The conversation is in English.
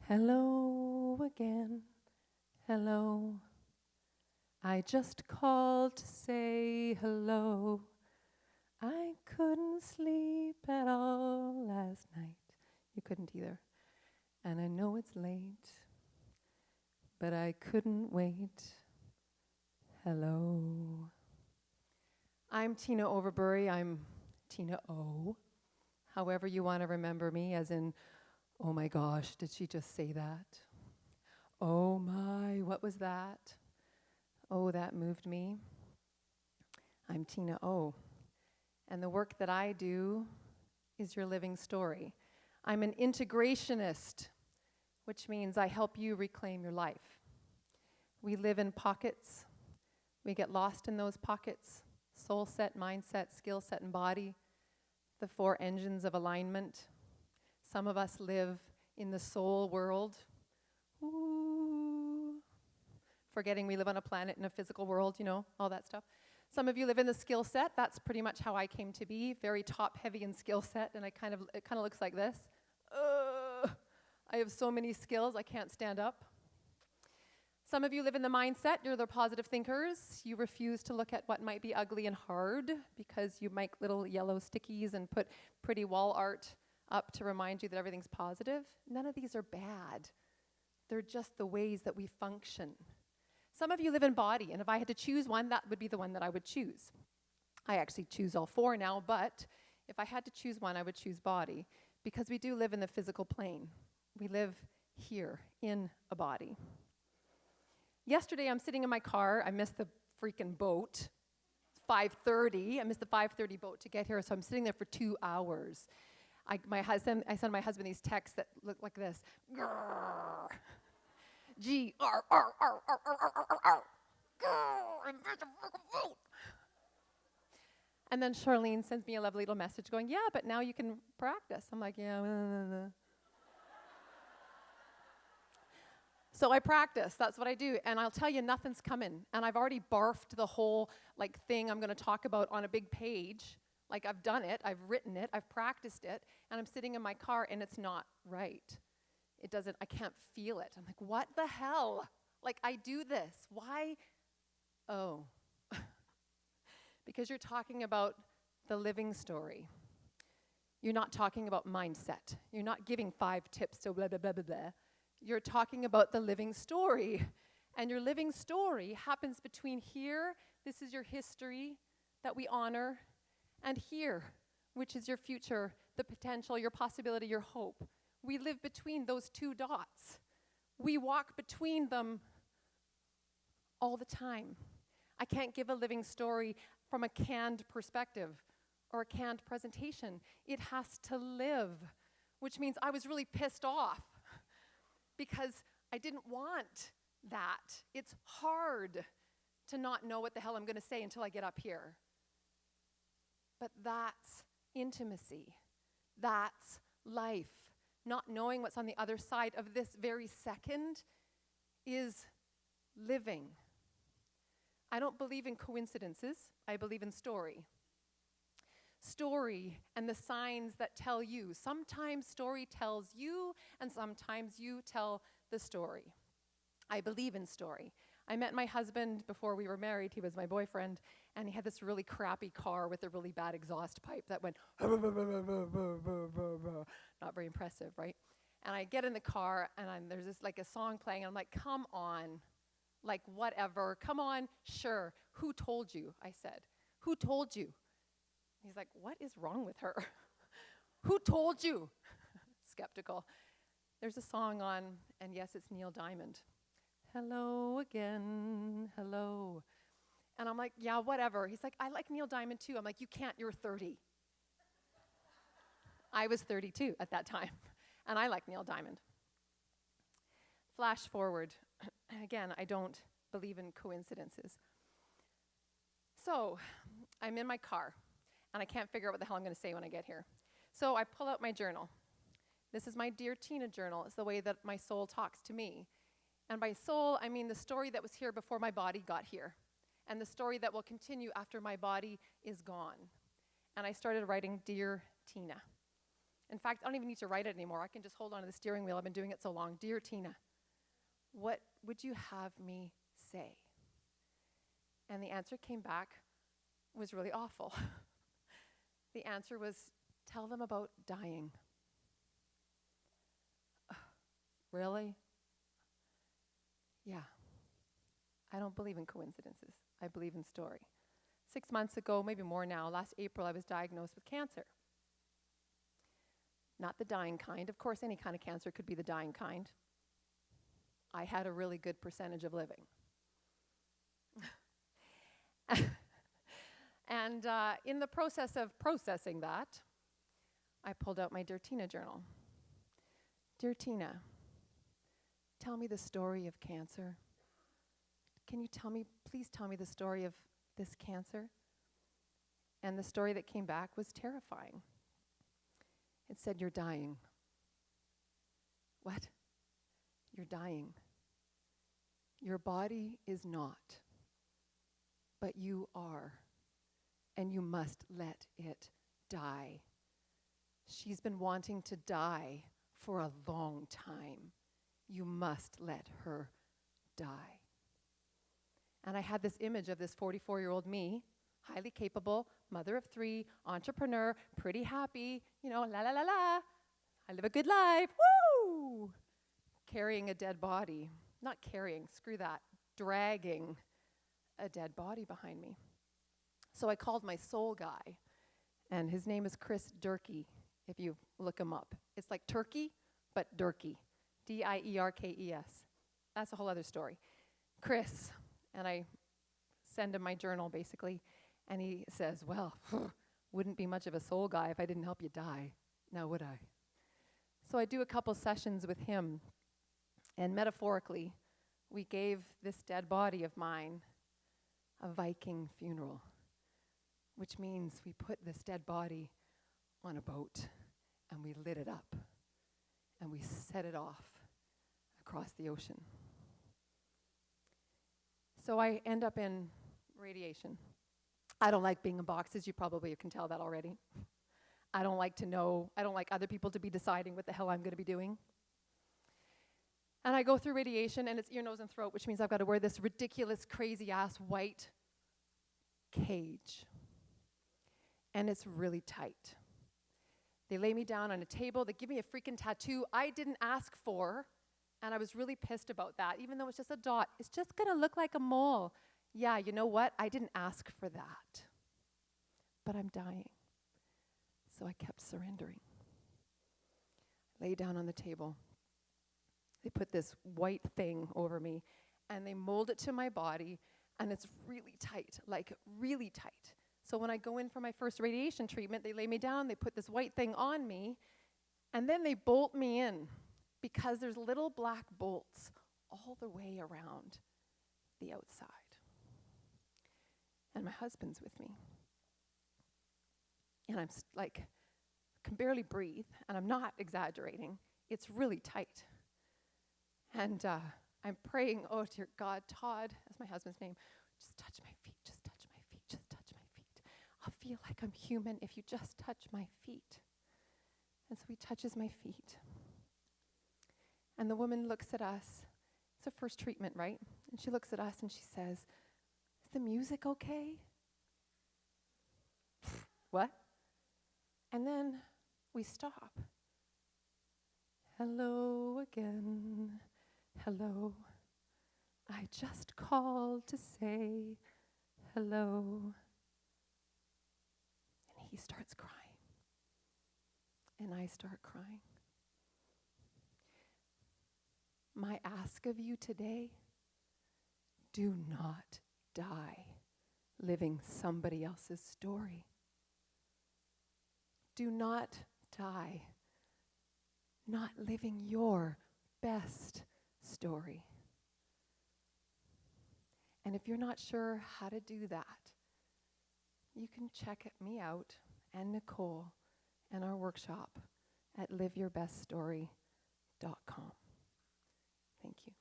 Hello again, hello. I just called to say hello. I couldn't sleep at all last night. You couldn't either. And I know it's late, but I couldn't wait. Hello. I'm Tina Overbury. I'm Tina O. However you want to remember me, as in, oh my gosh, did she just say that? Oh my, what was that? Oh, that moved me. I'm Tina O. And the work that I do is your living story. I'm an integrationist, which means I help you reclaim your life. We live in pockets. We get lost in those pockets. Soul set, mindset, skill set, and body. The 4 engines of alignment. Some of us live in the soul world. Ooh. Forgetting we live on a planet in a physical world, you know, all that stuff. Some of you live in the skill set. That's pretty much how I came to be, very top heavy in skill set, and it kind of looks like this. I have so many skills, I can't stand up. Some of you live in the mindset. You're the positive thinkers. You refuse to look at what might be ugly and hard because you make little yellow stickies and put pretty wall art up to remind you that everything's positive. None of these are bad. They're just the ways that we function. Some of you live in body, and if I had to choose one, that would be the one that I would choose. I actually choose all 4 now, but if I had to choose one, I would choose body, because we do live in the physical plane. We live here in a body. Yesterday, I'm sitting in my car. I missed the freaking boat. 5:30. I missed the 5:30 boat to get here, so I'm sitting there for 2 hours. I send my husband these texts that look like this. Grrr. G, R, R, R, R, R, R, R, R. Grrr, I'm missed the freaking boat. And then Charlene sends me a lovely little message going, yeah, but now you can practice. I'm like, yeah. So I practice, that's what I do, and I'll tell you, nothing's coming. And I've already barfed the whole thing I'm gonna talk about on a big page. I've done it, I've written it, I've practiced it, and I'm sitting in my car and it's not right. I can't feel it. I'm like, what the hell? I do this, why? Oh, because you're talking about the living story. You're not talking about mindset. You're not giving 5 tips to blah, blah, blah, blah, blah. You're talking about the living story. And your living story happens between here, this is your history that we honor, and here, which is your future, the potential, your possibility, your hope. We live between those 2 dots. We walk between them all the time. I can't give a living story from a canned perspective or a canned presentation. It has to live, which means I was really pissed off because I didn't want that. It's hard to not know what the hell I'm going to say until I get up here. But that's intimacy. That's life. Not knowing what's on the other side of this very second is living. I don't believe in coincidences. I believe in story. Story and the signs that tell you. Sometimes story tells you, and sometimes you tell the story. I believe in story. I met my husband before we were married. He was my boyfriend, and he had this really crappy car with a really bad exhaust pipe that went not very impressive, right? And I get in the car, and there's this a song playing, and I'm like, come on, whatever, come on, sure. Who told you? I said, who told you? He's like, what is wrong with her? Who told you? Skeptical. There's a song on, and yes, it's Neil Diamond. Hello again, hello. And I'm like, yeah, whatever. He's like, I like Neil Diamond too. I'm like, you can't, you're 30. I was 32 at that time, and I like Neil Diamond. Flash forward. Again, I don't believe in coincidences. So, I'm in my car, and I can't figure out what the hell I'm going to say when I get here. So I pull out my journal. This is my Dear Tina journal. It's the way that my soul talks to me. And by soul, I mean the story that was here before my body got here, and the story that will continue after my body is gone. And I started writing Dear Tina. In fact, I don't even need to write it anymore. I can just hold on to the steering wheel. I've been doing it so long. Dear Tina, what would you have me say? And the answer came back, was really awful. The answer was, tell them about dying. Really? Yeah. I don't believe in coincidences. I believe in story. 6 months ago, maybe more now, last April, I was diagnosed with cancer. Not the dying kind. Of course, any kind of cancer could be the dying kind. I had a really good percentage of living. And in the process of processing that, I pulled out my Dear Tina journal. Dear Tina, tell me the story of cancer. Can you please tell me the story of this cancer? And the story that came back was terrifying. It said, you're dying. What? You're dying. Your body is not, but you are, and you must let it die. She's been wanting to die for a long time. You must let her die. And I had this image of this 44-year-old me, highly capable, mother of 3, entrepreneur, pretty happy, la la la la. I live a good life, woo! Carrying a dead body. Not carrying, screw that, dragging a dead body behind me. So I called my soul guy, and his name is Chris Durkee, if you look him up. It's like turkey, but Durkee, Dierkes. That's a whole other story. Chris, and I send him my journal, basically, and he says, well, wouldn't be much of a soul guy if I didn't help you die, now would I? So I do a couple sessions with him, and metaphorically, we gave this dead body of mine a Viking funeral, which means we put this dead body on a boat, and we lit it up, and we set it off across the ocean. So I end up in radiation. I don't like being in boxes. You probably can tell that already. I don't like to know. I don't like other people to be deciding what the hell I'm going to be doing. And I go through radiation, and it's ear, nose, and throat, which means I've got to wear this ridiculous, crazy-ass white cage. And it's really tight. They lay me down on a table. They give me a freaking tattoo I didn't ask for, and I was really pissed about that, even though it's just a dot. It's just going to look like a mole. Yeah, you know what? I didn't ask for that. But I'm dying. So I kept surrendering. Lay down on the table. They put this white thing over me, and they mold it to my body, and it's really tight, like really tight. So when I go in for my first radiation treatment, they lay me down, they put this white thing on me, and then they bolt me in because there's little black bolts all the way around the outside. And my husband's with me. And I'm can barely breathe, and I'm not exaggerating. It's really tight. And I'm praying, oh dear God, Todd, that's my husband's name, just touch my feet, just touch my feet, just touch my feet. I'll feel like I'm human if you just touch my feet. And so he touches my feet. And the woman looks at us. It's a first treatment, right? And she looks at us and she says, is the music okay? What? And then we stop. Hello again. Hello. I just called to say hello. And he starts crying. And I start crying. My ask of you today, do not die living somebody else's story. Do not die not living your best story. And if you're not sure how to do that, you can check me out and Nicole and our workshop at liveyourbeststory.com. Thank you.